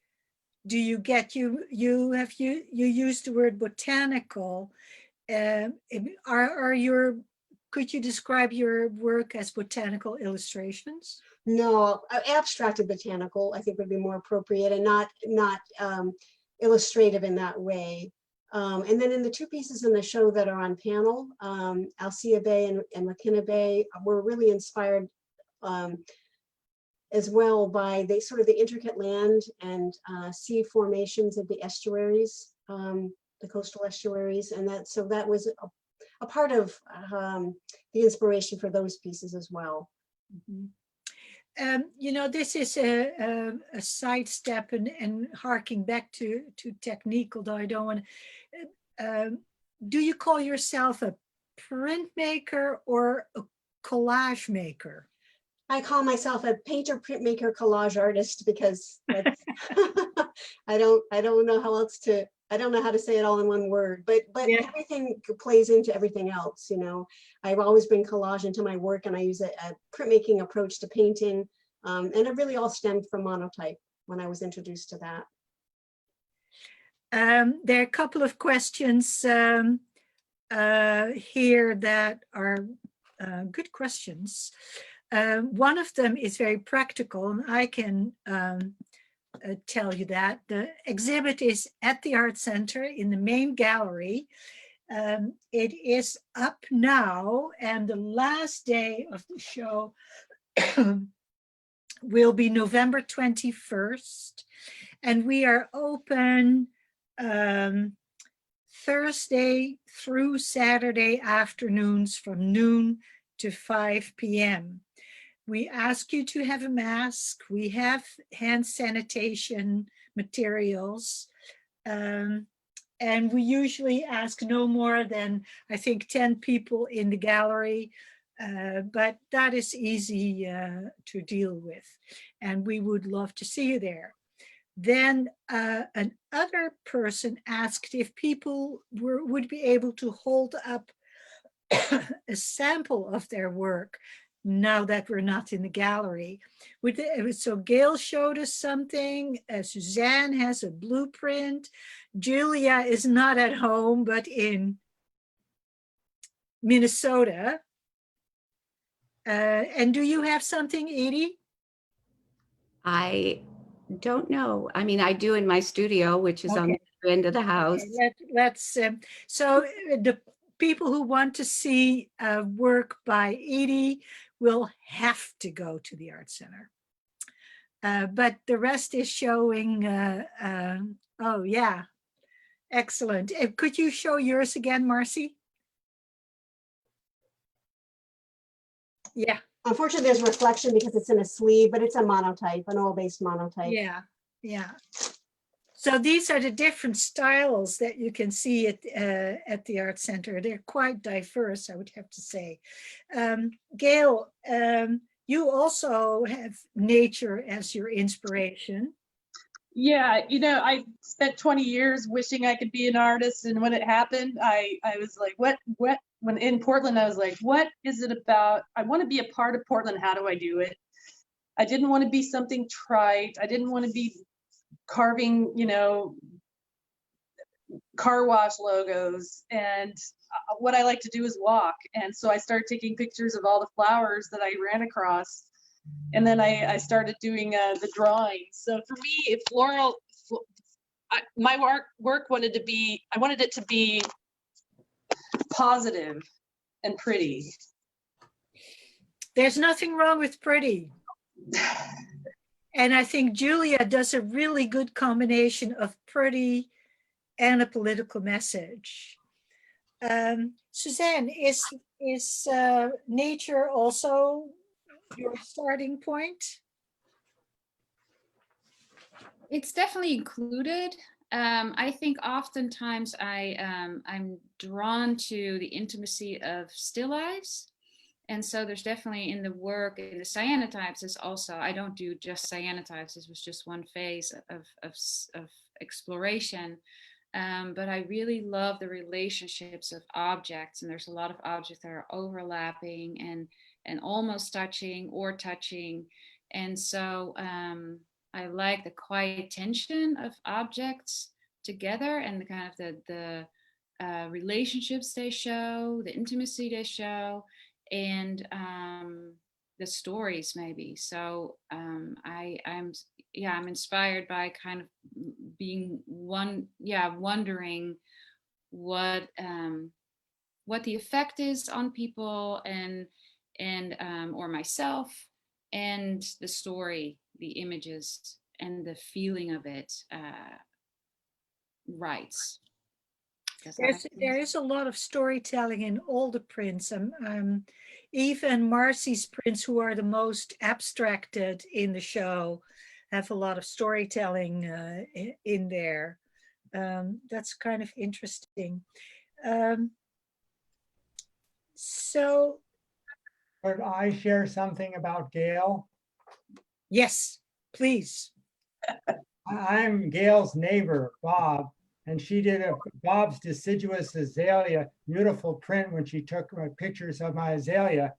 do you get? You used the word botanical. Could you describe your work as botanical illustrations? No, abstracted botanical, I think would be more appropriate, and not illustrative in that way. And then in the two pieces in the show that are on panel, Alcea Bay and McKenna Bay, were really inspired as well by the intricate land and sea formations of the estuaries, the coastal estuaries, and that was a part of the inspiration for those pieces as well. Mm-hmm. You know, this is a sidestep and harking back to technique, although I don't want to. Do you call yourself a printmaker or a collage maker? I call myself a painter, printmaker, collage artist, because that's I don't know how else to. I don't know how to say it all in one word, but yeah. Everything plays into everything else. You know, I've always bring collage into my work, and I use a printmaking approach to painting, and it really all stemmed from Monotype when I was introduced to that. There are a couple of questions here that are good questions. One of them is very practical, and I can tell you that the exhibit is at the Art Center in the main gallery. It is up now, and the last day of the show will be November 21st, and we are open Thursday through Saturday afternoons from noon to 5 p.m. We ask you to have a mask. We have hand sanitation materials. And we usually ask no more than, I think, 10 people in the gallery. But that is easy to deal with. And we would love to see you there. Then another person asked if people would be able to hold up a sample of their work now that we're not in the gallery. So Gail showed us something. Suzanne has a blueprint. Julia is not at home, but in Minnesota. And do you have something, Edie? I don't know. I mean, I do in my studio, which is on the other end of the house. Okay, so the people who want to see work by Edie will have to go to the Art Center. But the rest is showing, oh yeah, excellent. Could you show yours again, Marcy? Yeah. Unfortunately, there's reflection because it's in a sleeve, but it's a monotype, an oil-based monotype. Yeah, yeah. So these are the different styles that you can see at the Art Center. They're quite diverse, I would have to say. Gail, you also have nature as your inspiration. Yeah, you know, I spent 20 years wishing I could be an artist, and when it happened, I was like, what, when in Portland, I was like, what is it about? I want to be a part of Portland. How do I do it? I didn't want to be something trite. I didn't want to be carving, you know, car wash logos. And what I like to do is walk. And so I started taking pictures of all the flowers that I ran across. And then I started doing the drawings. So for me, my work wanted to be, I wanted it to be positive and pretty. There's nothing wrong with pretty. And I think Julia does a really good combination of pretty and a political message. Suzanne, is nature also your starting point? It's definitely included. I think oftentimes I'm drawn to the intimacy of still lifes. And so there's definitely in the work, in the cyanotypes is also, I don't do just cyanotypes. This was just one phase of exploration. But I really love the relationships of objects. And there's a lot of objects that are overlapping and almost touching or touching. And so I like the quiet tension of objects together and the kind of the relationships they show, the intimacy they show, and the stories maybe. So I'm inspired by kind of being wondering what the effect is on people and or myself, and the story, the images, and the feeling of it writes. There is a lot of storytelling in all the prints. Even Marcy's prints, who are the most abstracted in the show, have a lot of storytelling in there. That's kind of interesting. So, could I share something about Gail? Yes, please. I'm Gail's neighbor, Bob, and she did Bob's deciduous azalea, beautiful print when she took pictures of my azalea.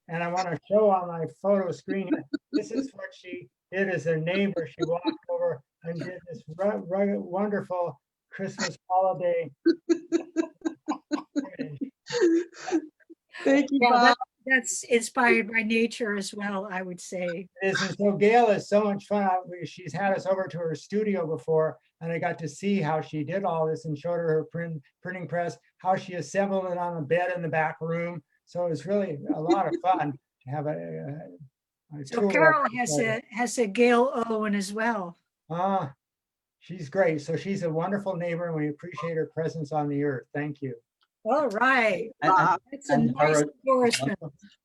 And I want to show on my photo screen, this is what she did as a neighbor. She walked over and did this wonderful Christmas holiday. Thank you, Yeah, Bob. that's inspired by nature as well, I would say. And so Gail is so much fun. She's had us over to her studio before, and I got to see how she did all this and showed her printing press, how she assembled it on a bed in the back room. So it was really a lot of fun to have a so Carol has a Gail Owen as well. She's great. So she's a wonderful neighbor, and we appreciate her presence on the earth. Thank you. All right. That's a and nice endorsement.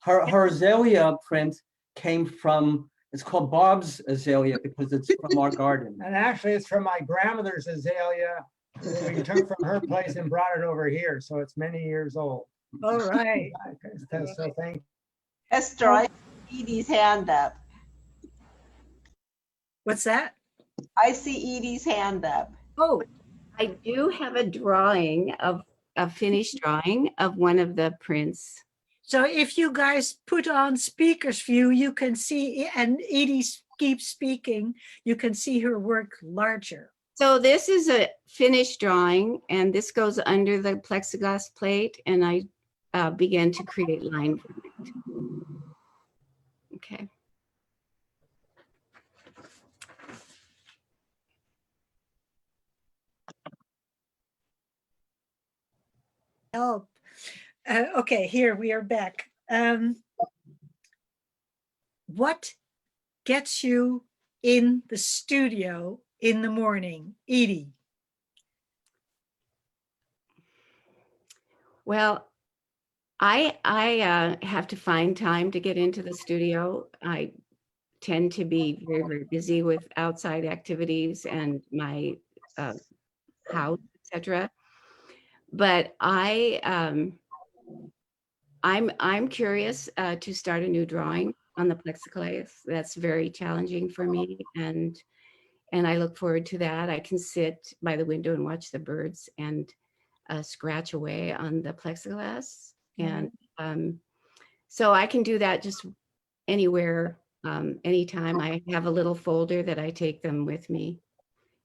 Her azalea print came from, it's called Bob's azalea because it's from our garden. And actually, it's from my grandmother's azalea that we took from her place and brought it over here. So it's many years old. All right. So thank you. Hester, I see Edie's hand up. What's that? I see Edie's hand up. Oh, I do have a drawing of a finished drawing of one of the prints. so if you guys put on speaker's view, you can see, and Edie keeps speaking, you can see her work larger. So this is a finished drawing, and this goes under the plexiglass plate, and I began to create line from it. Okay. help. Okay, here we are back. What gets you in the studio in the morning, Edie? Well, I have to find time to get into the studio. I tend to be very, very busy with outside activities and my house, etc. But I'm curious to start a new drawing on the plexiglass. That's very challenging for me, and I look forward to that. I can sit by the window and watch the birds and scratch away on the plexiglass, and so I can do that just anywhere, anytime. I have a little folder that I take them with me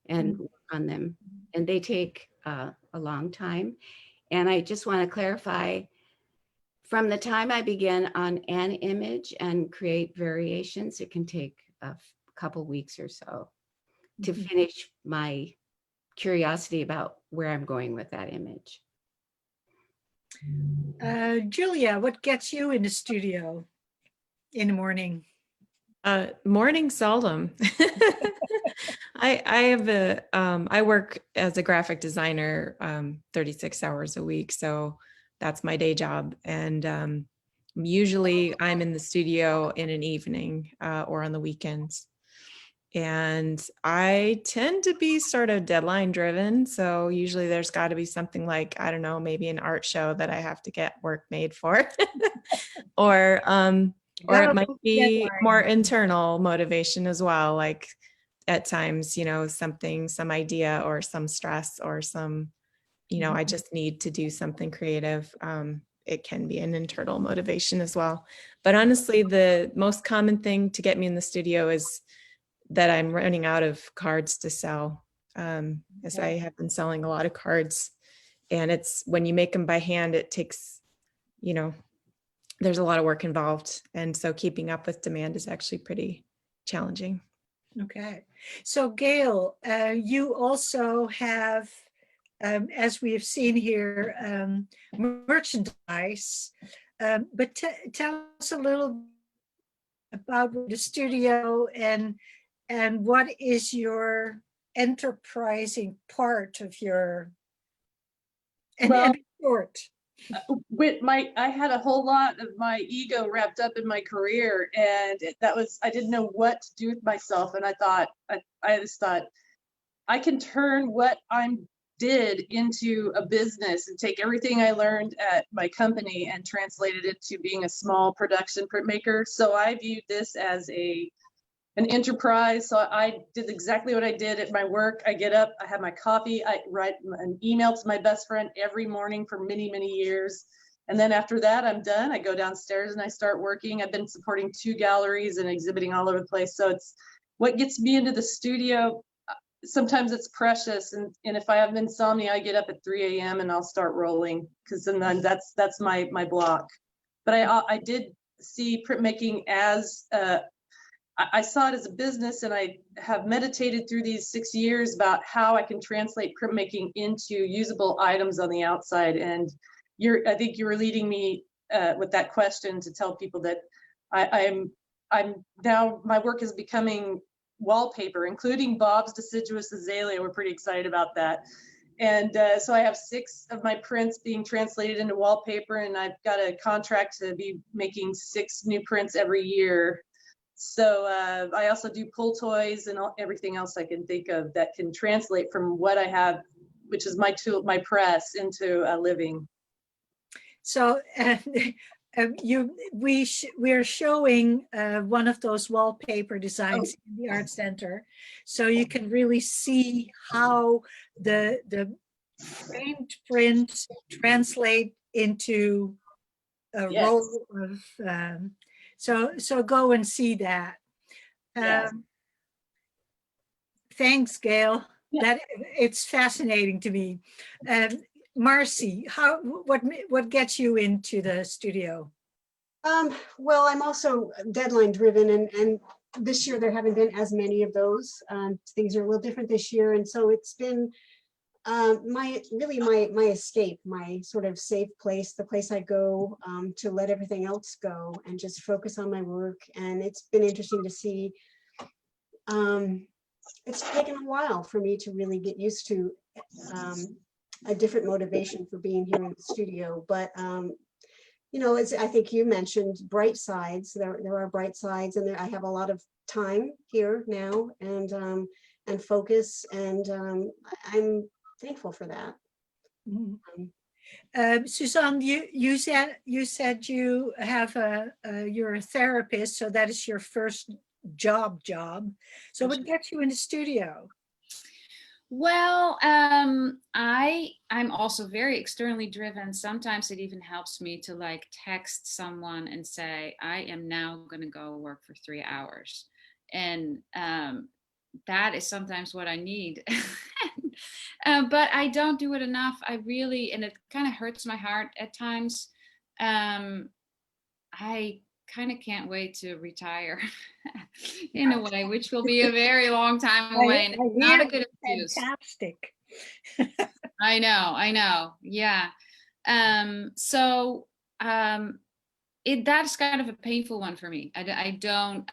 and work on them, and they take a long time. And I just want to clarify, from the time I begin on an image and create variations, it can take a couple weeks or so to finish my curiosity about where I'm going with that image. Julia, what gets you in the studio in the morning? Morning seldom. I work as a graphic designer 36 hours a week, so that's my day job. And usually I'm in the studio in an evening or on the weekends. And I tend to be sort of deadline driven. So usually there's got to be something like, I don't know, maybe an art show that I have to get work made for. or it might be more internal motivation as well. Like at times, some idea or some stress or some, I just need to do something creative. It can be an internal motivation as well. But honestly, the most common thing to get me in the studio is that I'm running out of cards to sell, as I have been selling a lot of cards. And it's when you make them by hand, it takes, there's a lot of work involved. And so keeping up with demand is actually pretty challenging. Okay. So Gail, you also have, as we have seen here, merchandise, but tell us a little about the studio and what is your enterprising part of your short? I had a whole lot of my ego wrapped up in my career, and I didn't know what to do with myself. And I just thought I can turn what I did into a business and take everything I learned at my company and translated it to being a small production printmaker. So I viewed this as an enterprise. So I did exactly what I did at my work. I get up, I have my coffee, I write an email to my best friend every morning for many, many years. And then after that, I'm done. I go downstairs and I start working. I've been supporting 2 galleries and exhibiting all over the place. So it's what gets me into the studio. Sometimes it's precious. And if I have insomnia, I get up at 3 a.m. and I'll start rolling, because then that's my block. But I did see printmaking as I saw it as a business, and I have meditated through these 6 years about how I can translate printmaking into usable items on the outside. And I think you were leading me with that question to tell people that I'm now, my work is becoming wallpaper, including Bob's deciduous azalea. We're pretty excited about that. And so I have 6 of my prints being translated into wallpaper, and I've got a contract to be making 6 new prints every year. So I also do pull toys and everything else I can think of that can translate from what I have, which is my tool, my press, into a living. So we're showing one of those wallpaper designs in the Art Center, so you can really see how the framed prints translate into a roll of. So go and see that. Thanks, Gail. That it's fascinating to me. Marcy, what gets you into the studio? Well, I'm also deadline driven, and this year there haven't been as many of those. Things are a little different this year, and so it's been my escape, my sort of safe place, the place I go to let everything else go and just focus on my work. And it's been interesting to see. It's taken a while for me to really get used to a different motivation for being here in the studio. But you know, as I think you mentioned, bright sides. There are bright sides, and I have a lot of time here now, and focus, and I'm thankful for that. Suzanne, you said you have you're a therapist, so that is your first job. So what gets you in the studio? Well, I'm also very externally driven. Sometimes it even helps me to like text someone and say, I am now going to go work for 3 hours. And that is sometimes what I need. But I don't do it enough. I really, and it kind of hurts my heart at times. I kind of can't wait to retire in a way, which will be a very long time away. And it's not a good excuse. Fantastic. I know. Yeah. So that's kind of a painful one for me. I don't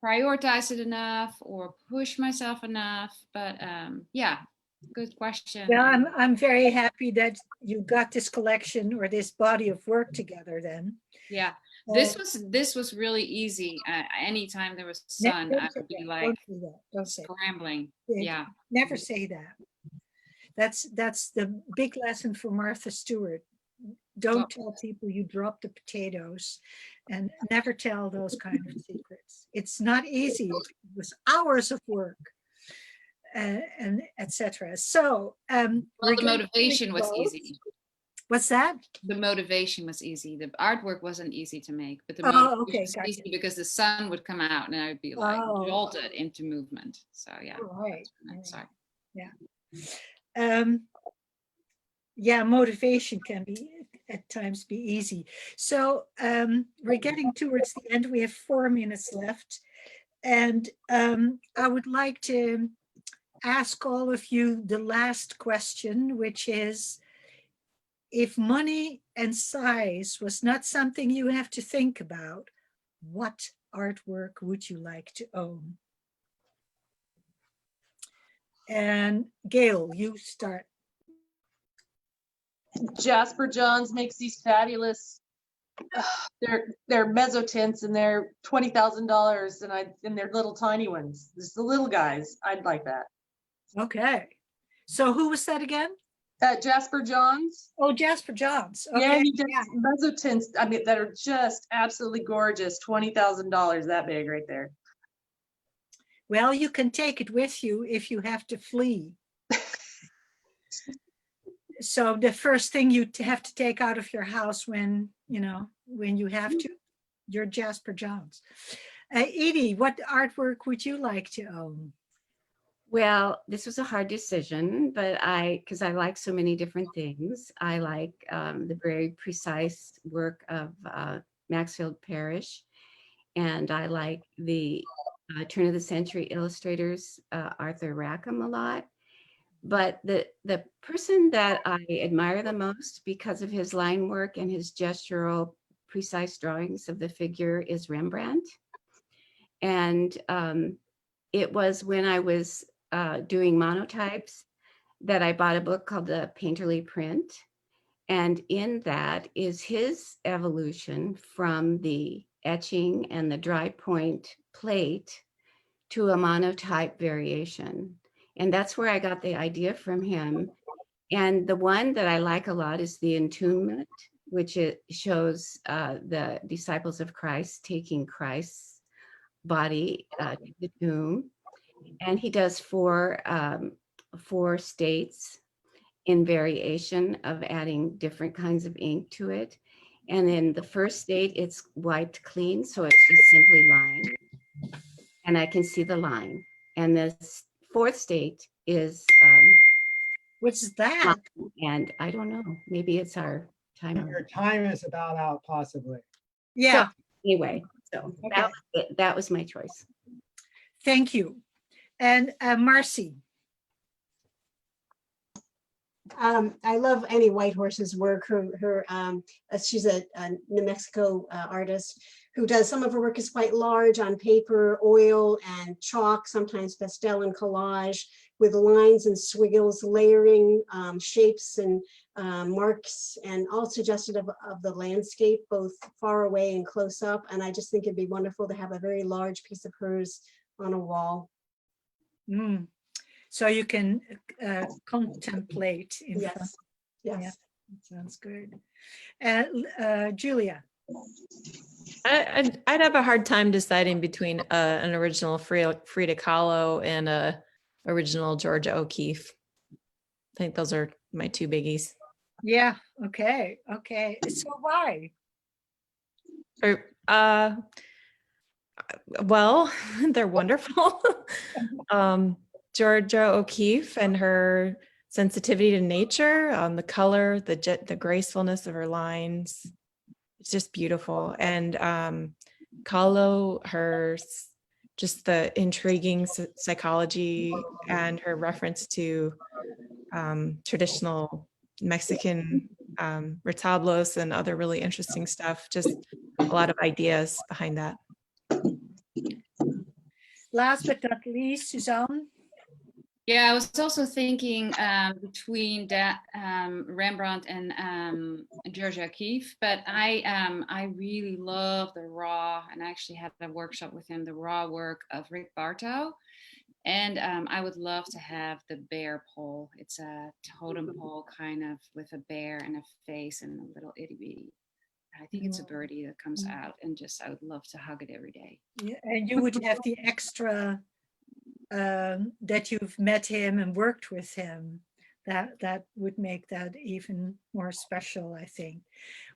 prioritize it enough or push myself enough, but yeah, good question. Yeah, I'm very happy that you got this collection or this body of work together then. Yeah, this was really easy. Anytime there was sun, I would be like scrambling. Yeah, never say that. That's the big lesson for Martha Stewart. Don't tell people you dropped the potatoes, and never tell those kind of secrets. It's not easy. It was hours of work, and etc. So, well, the motivation was easy. What's that? The motivation was easy. The artwork wasn't easy to make, but the motivation was easy because the sun would come out and I would be like jolted into movement. So yeah. Right. Sorry. Yeah. Yeah, motivation can be at times be easy. So we're getting towards the end. We have 4 minutes left. And I would like to ask all of you the last question, which is, if money and size was not something you have to think about, what artwork would you like to own? And Gail, you start. Jasper Johns makes these fabulous, they're mezzotints, and they're $20,000, and they're little tiny ones. Just the little guys. I'd like that. Okay. So who was that again? Jasper Johns. Oh, Jasper Johns. Okay. Yeah, he does mezzotints. I mean, that are just absolutely gorgeous. $20,000, that big right there. Well, you can take it with you if you have to flee. So the first thing you have to take out of your house when you have to, your Jasper Johns. Edie, what artwork would you like to own? Well, this was a hard decision, but because I like so many different things. I like the very precise work of Maxfield Parrish, and I like the turn of the century illustrators, Arthur Rackham, a lot. But the person that I admire the most because of his line work and his gestural precise drawings of the figure is Rembrandt. And it was when I was doing monotypes that I bought a book called The Painterly Print. And in that is his evolution from the etching and the dry point plate to a monotype variation. And that's where I got the idea from him. And the one that I like a lot is the Entombment, which it shows the disciples of Christ taking Christ's body to the tomb. And he does four states in variation of adding different kinds of ink to it. And in the first state, it's wiped clean, so it's just simply line. And I can see the line. And this fourth state is what's that? And I don't know, maybe it's our timer. Your time is about out, possibly. Yeah. So, anyway, so okay. that was my choice. Thank you. And Marcy. I love Annie Whitehorse's work. She's a New Mexico artist who does, some of her work is quite large on paper, oil and chalk, sometimes pastel and collage, with lines and squiggles, layering shapes and marks, and all suggestive of the landscape, both far away and close up. And I just think it'd be wonderful to have a very large piece of hers on a wall. Mm. So you can contemplate in front. Yes, yes. Yeah, that sounds good. Julia. I'd have a hard time deciding between an original Frida Kahlo and a original Georgia O'Keeffe. I think those are my two biggies. Yeah. Okay. Okay. So why? Well, they're wonderful. Georgia O'Keeffe and her sensitivity to nature, the color, the gracefulness of her lines. It's just beautiful. And Kahlo, just the intriguing psychology and her reference to traditional Mexican retablos and other really interesting stuff. Just a lot of ideas behind that. Last but not least, Suzanne. Yeah, I was also thinking between that Rembrandt and Georgia O'Keeffe, but I really love the raw, and I actually had a workshop with him, the raw work of Rick Bartow. And I would love to have the bear pole. It's a totem pole kind of with a bear and a face and a little itty bitty. I think it's a birdie that comes out, and just I would love to hug it every day. Yeah, and you would have the extra that you've met him and worked with him. That would make that even more special, I think.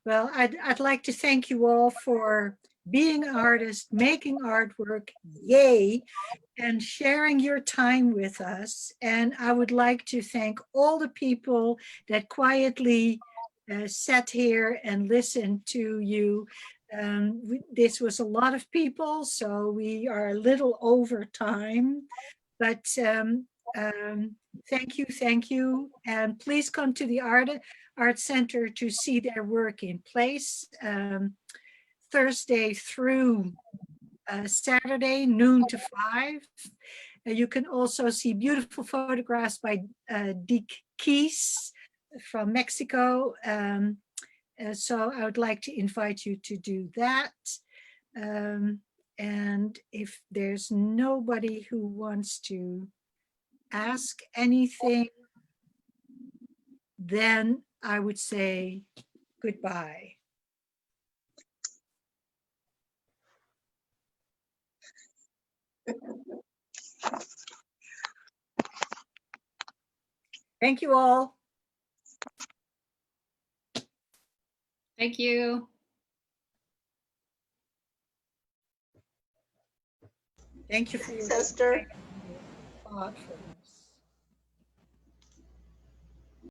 Well, I'd like to thank you all for being artists, making artwork, yay, and sharing your time with us. And I would like to thank all the people that quietly sat here and listened to you. This was a lot of people, so we are a little over time, but thank you. And please come to the Art Center to see their work in place. Thursday through Saturday, noon to 5. You can also see beautiful photographs by Dick Keys from Mexico. So I would like to invite you to do that. And if there's nobody who wants to ask anything, then I would say goodbye. Thank you all. Thank you. Thank you for your Hester. thoughtful.